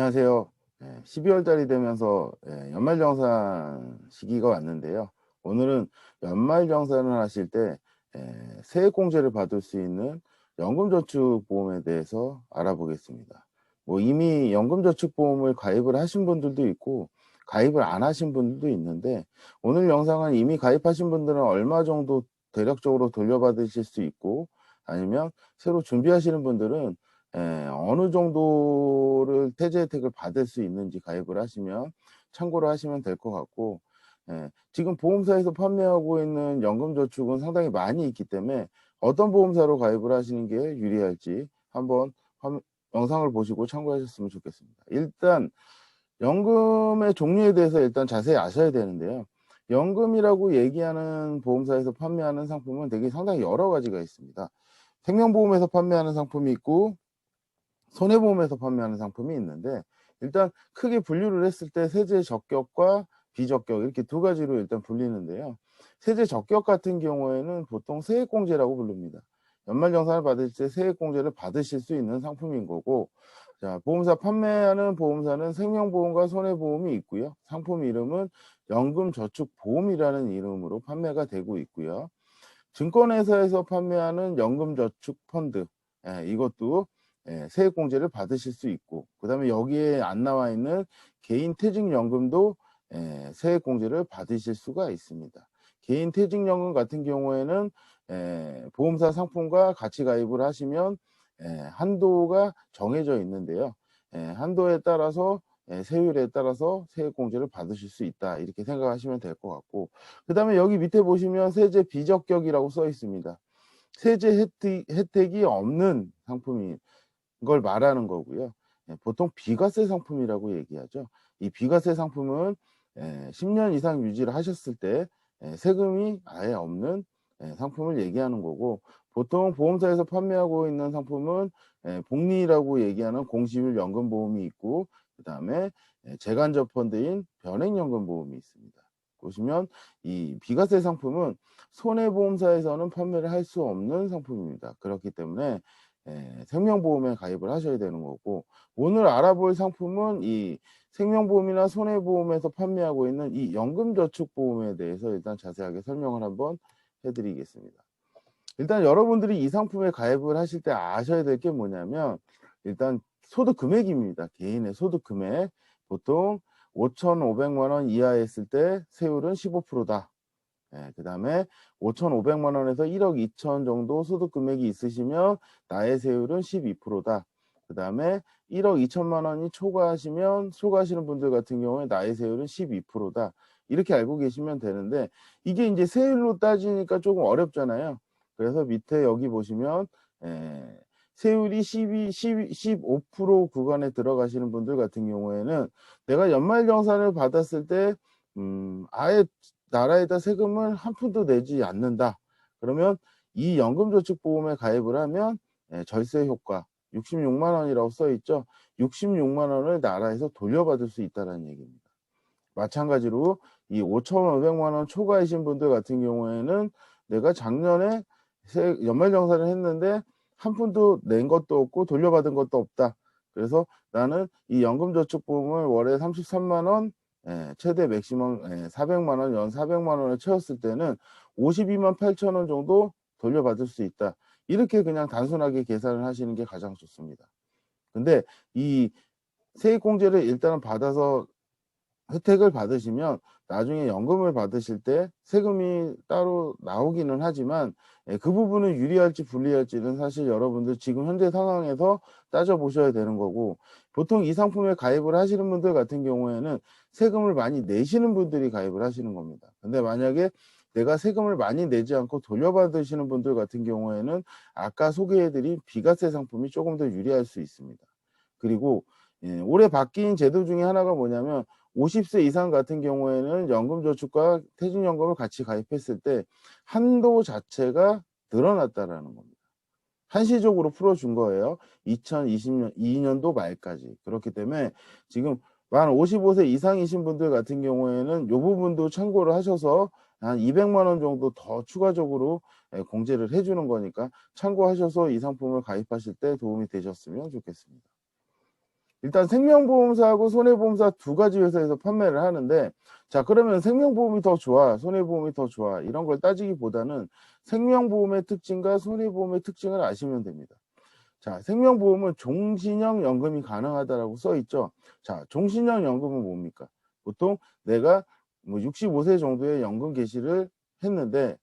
안녕하세요. 12월 달이 되면서 연말정산 시기가 왔는데요. 오늘은 연말정산을 하실 때 세액공제를 받을 수 있는 연금저축보험에 대해서 알아보겠습니다. 뭐 이미 연금저축보험을 가입을 하신 분들도 있고 가입을 안 하신 분들도 있는데, 오늘 영상은 이미 가입하신 분들은 얼마 정도 대략적으로 돌려받으실 수 있고, 아니면 새로 준비하시는 분들은 어느 정도를 태제 혜택을 받을 수 있는지 가입을 하시면 참고를 하시면 될 것 같고, 지금 보험사에서 판매하고 있는 연금저축은 상당히 많이 있기 때문에 어떤 보험사로 가입을 하시는 게 유리할지 한번 영상을 보시고 참고하셨으면 좋겠습니다. 일단 연금의 종류에 대해서 일단 자세히 아셔야 되는데요. 연금이라고 얘기하는 보험사에서 판매하는 상품은 되게 상당히 여러 가지가 있습니다. 생명보험에서 판매하는 상품이 있고 손해보험에서 판매하는 상품이 있는데, 일단 크게 분류를 했을 때 세제 적격과 비적격 이렇게 두 가지로 일단 분리는데요. 세제 적격 같은 경우에는 보통 세액공제라고 부릅니다. 연말정산을 받을 때 세액공제를 받으실 수 있는 상품인 거고, 자, 보험사 판매하는 보험사는 생명보험과 손해보험이 있고요. 상품 이름은 연금저축보험이라는 이름으로 판매가 되고 있고요. 증권회사에서 판매하는 연금저축펀드, 이것도 세액공제를 받으실 수 있고, 그 다음에 여기에 안 나와 있는 개인퇴직연금도 세액공제를 받으실 수가 있습니다. 개인퇴직연금 같은 경우에는 보험사 상품과 같이 가입을 하시면 한도가 정해져 있는데요. 한도에 따라서 세율에 따라서 세액공제를 받으실 수 있다, 이렇게 생각하시면 될 것 같고, 그 다음에 여기 밑에 보시면 세제 비적격이라고 써 있습니다. 세제 혜택이 없는 상품인 걸 말하는 거고요. 보통 비과세 상품이라고 얘기하죠. 이 비과세 상품은 10년 이상 유지를 하셨을 때 세금이 아예 없는 상품을 얘기하는 거고, 보통 보험사에서 판매하고 있는 상품은 복리라고 얘기하는 공시율 연금보험이 있고, 그 다음에 재간접 펀드인 변액연금보험이 있습니다. 보시면 이 비과세 상품은 손해보험사에서는 판매를 할 수 없는 상품입니다. 그렇기 때문에 생명보험에 가입을 하셔야 되는 거고, 오늘 알아볼 상품은 이 생명보험이나 손해보험에서 판매하고 있는 이 연금저축보험에 대해서 일단 자세하게 설명을 한번 해드리겠습니다. 일단 여러분들이 이 상품에 가입을 하실 때 아셔야 될 게 뭐냐면, 일단 소득 금액입니다. 개인의 소득 금액. 보통 5,500만 원 이하였을 때 세율은 15%다. 그 다음에 5,500만 원에서 1억 2천 정도 소득 금액이 있으시면 나의 세율은 12%다. 그 다음에 1억 2천만 원이 초과하시는 분들 같은 경우에 나의 세율은 12%다. 이렇게 알고 계시면 되는데, 이게 이제 세율로 따지니까 조금 어렵잖아요. 그래서 밑에 여기 보시면 세율이 15% 구간에 들어가시는 분들 같은 경우에는 내가 연말정산을 받았을 때 아예 나라에다 세금을 한 푼도 내지 않는다. 그러면 이 연금저축보험에 가입을 하면 절세 효과 66만 원이라고 써 있죠. 66만 원을 나라에서 돌려받을 수 있다는 얘기입니다. 마찬가지로 이 5,500만 원 초과이신 분들 같은 경우에는 내가 작년에 연말정산을 했는데 한 푼도 낸 것도 없고 돌려받은 것도 없다. 그래서 나는 이 연금저축보험을 월에 33만 원, 최대 맥시멈 400만 원, 연 400만 원을 채웠을 때는 52만 8천 원 정도 돌려받을 수 있다. 이렇게 그냥 단순하게 계산을 하시는 게 가장 좋습니다. 근데 이 세액공제를 일단은 받아서 혜택을 받으시면 나중에 연금을 받으실 때 세금이 따로 나오기는 하지만, 그 부분은 유리할지 불리할지는 사실 여러분들 지금 현재 상황에서 따져보셔야 되는 거고, 보통 이 상품에 가입을 하시는 분들 같은 경우에는 세금을 많이 내시는 분들이 가입을 하시는 겁니다. 근데 만약에 내가 세금을 많이 내지 않고 돌려받으시는 분들 같은 경우에는 아까 소개해드린 비과세 상품이 조금 더 유리할 수 있습니다. 그리고 올해 바뀐 제도 중에 하나가 뭐냐면, 50세 이상 같은 경우에는 연금저축과 퇴직연금을 같이 가입했을 때 한도 자체가 늘어났다라는 겁니다. 한시적으로 풀어준 거예요. 2022년도 말까지. 그렇기 때문에 지금 만 55세 이상이신 분들 같은 경우에는 이 부분도 참고를 하셔서 한 200만 원 정도 더 추가적으로 공제를 해주는 거니까 참고하셔서 이 상품을 가입하실 때 도움이 되셨으면 좋겠습니다. 일단 생명보험사하고 손해보험사 두 가지 회사에서 판매를 하는데, 자, 그러면 생명보험이 더 좋아, 손해보험이 더 좋아, 이런 걸 따지기보다는 생명보험의 특징과 손해보험의 특징을 아시면 됩니다. 자, 생명보험은 종신형 연금이 가능하다라고 써 있죠. 자, 종신형 연금은 뭡니까? 보통 내가 뭐 65세 정도의 연금 개시를 했는데,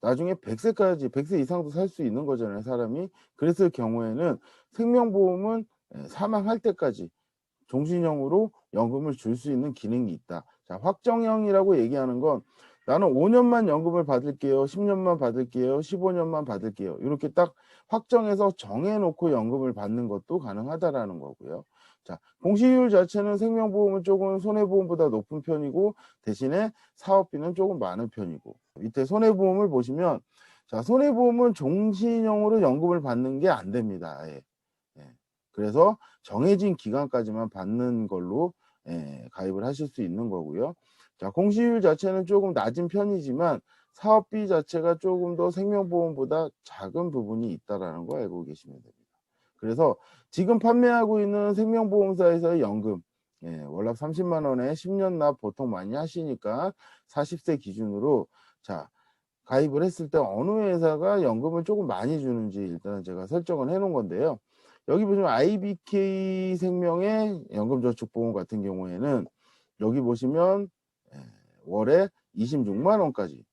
나중에 100세까지, 100세 이상도 살 수 있는 거잖아요, 사람이. 그랬을 경우에는 생명보험은 사망할 때까지 종신형으로 연금을 줄 수 있는 기능이 있다. 자, 확정형이라고 얘기하는 건 나는 5년만 연금을 받을게요, 10년만 받을게요, 15년만 받을게요, 이렇게 딱 확정해서 정해놓고 연금을 받는 것도 가능하다라는 거고요. 자, 공시율 자체는 생명보험은 조금 손해보험보다 높은 편이고, 대신에 사업비는 조금 많은 편이고, 밑에 손해보험을 보시면, 자, 손해보험은 종신형으로 연금을 받는 게 안 됩니다. 아예. 그래서 정해진 기간까지만 받는 걸로 가입을 하실 수 있는 거고요. 자, 공시율 자체는 조금 낮은 편이지만 사업비 자체가 조금 더 생명보험보다 작은 부분이 있다라는 거 알고 계시면 됩니다. 그래서 지금 판매하고 있는 생명보험사에서의 연금, 월납 30만 원에 10년 납 보통 많이 하시니까 40세 기준으로, 자, 가입을 했을 때 어느 회사가 연금을 조금 많이 주는지 일단 제가 설정을 해 놓은 건데요. 여기 보시면 IBK 생명의 연금저축보험 같은 경우에는 여기 보시면 월에 26만 원까지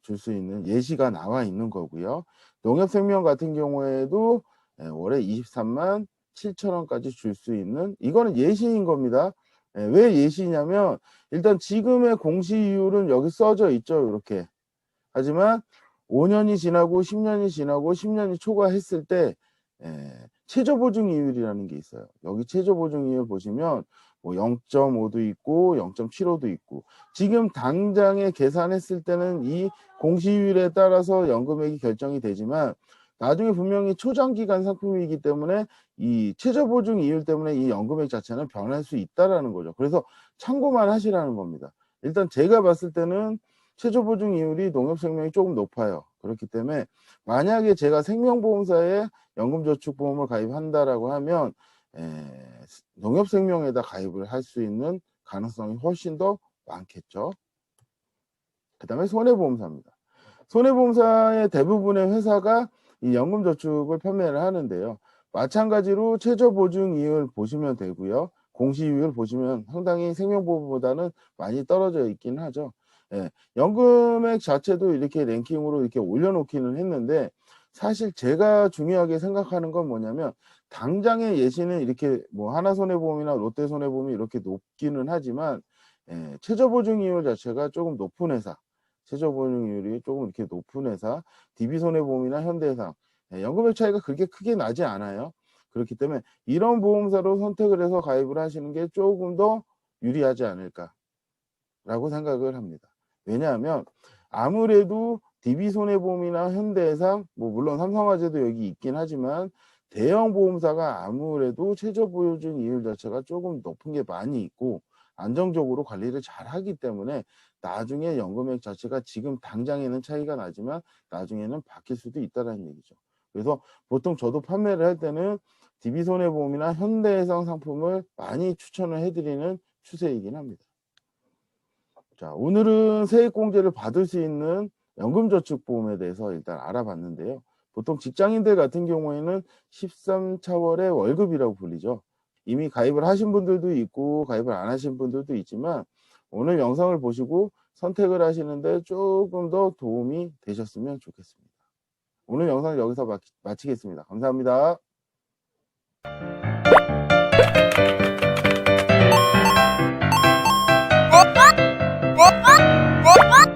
줄 수 있는 예시가 나와 있는 거고요. 농협생명 같은 경우에도 월에 23만 7천 원까지 줄 수 있는, 이거는 예시인 겁니다. 왜 예시냐면 일단 지금의 공시이율은 여기 써져 있죠, 이렇게. 하지만 5년이 지나고 10년이 지나고 10년이 초과했을 때 최저보증이율이라는 게 있어요. 여기 최저보증이율 보시면 뭐 0.5도 있고 0.75도 있고, 지금 당장에 계산했을 때는 이 공시율에 따라서 연금액이 결정이 되지만 나중에 분명히 초장기간 상품이기 때문에 이 최저보증이율 때문에 이 연금액 자체는 변할 수 있다라는 거죠. 그래서 참고만 하시라는 겁니다. 일단 제가 봤을 때는 최저보증이율이 농협생명이 조금 높아요. 그렇기 때문에 만약에 제가 생명보험사에 연금저축보험을 가입한다라고 하면 농협생명에다 가입을 할 수 있는 가능성이 훨씬 더 많겠죠. 그 다음에 손해보험사입니다. 손해보험사의 대부분의 회사가 이 연금저축을 판매를 하는데요. 마찬가지로 최저보증이율 보시면 되고요. 공시이율 보시면 상당히 생명보험보다는 많이 떨어져 있긴 하죠. 연금액 자체도 이렇게 랭킹으로 이렇게 올려놓기는 했는데, 사실 제가 중요하게 생각하는 건 뭐냐면, 당장의 예시는 이렇게 뭐 하나손해보험이나 롯데손해보험이 이렇게 높기는 하지만 최저보증이율 자체가 조금 높은 회사, 최저보증이율이 조금 이렇게 높은 회사, DB손해보험이나 현대해상, 연금액 차이가 그렇게 크게 나지 않아요. 그렇기 때문에 이런 보험사로 선택을 해서 가입을 하시는 게 조금 더 유리하지 않을까라고 생각을 합니다. 왜냐하면 아무래도 DB손해보험이나 현대해상, 뭐 물론 삼성화재도 여기 있긴 하지만 대형 보험사가 아무래도 최저보증이율 자체가 조금 높은 게 많이 있고 안정적으로 관리를 잘 하기 때문에 나중에 연금액 자체가 지금 당장에는 차이가 나지만 나중에는 바뀔 수도 있다는 얘기죠. 그래서 보통 저도 판매를 할 때는 DB손해보험이나 현대해상 상품을 많이 추천을 해드리는 추세이긴 합니다. 자, 오늘은 세액공제를 받을 수 있는 연금저축보험에 대해서 일단 알아봤는데요. 보통 직장인들 같은 경우에는 13차월의 월급이라고 불리죠. 이미 가입을 하신 분들도 있고 가입을 안 하신 분들도 있지만 오늘 영상을 보시고 선택을 하시는데 조금 더 도움이 되셨으면 좋겠습니다. 오늘 영상 여기서 마치겠습니다. 감사합니다. 뭐?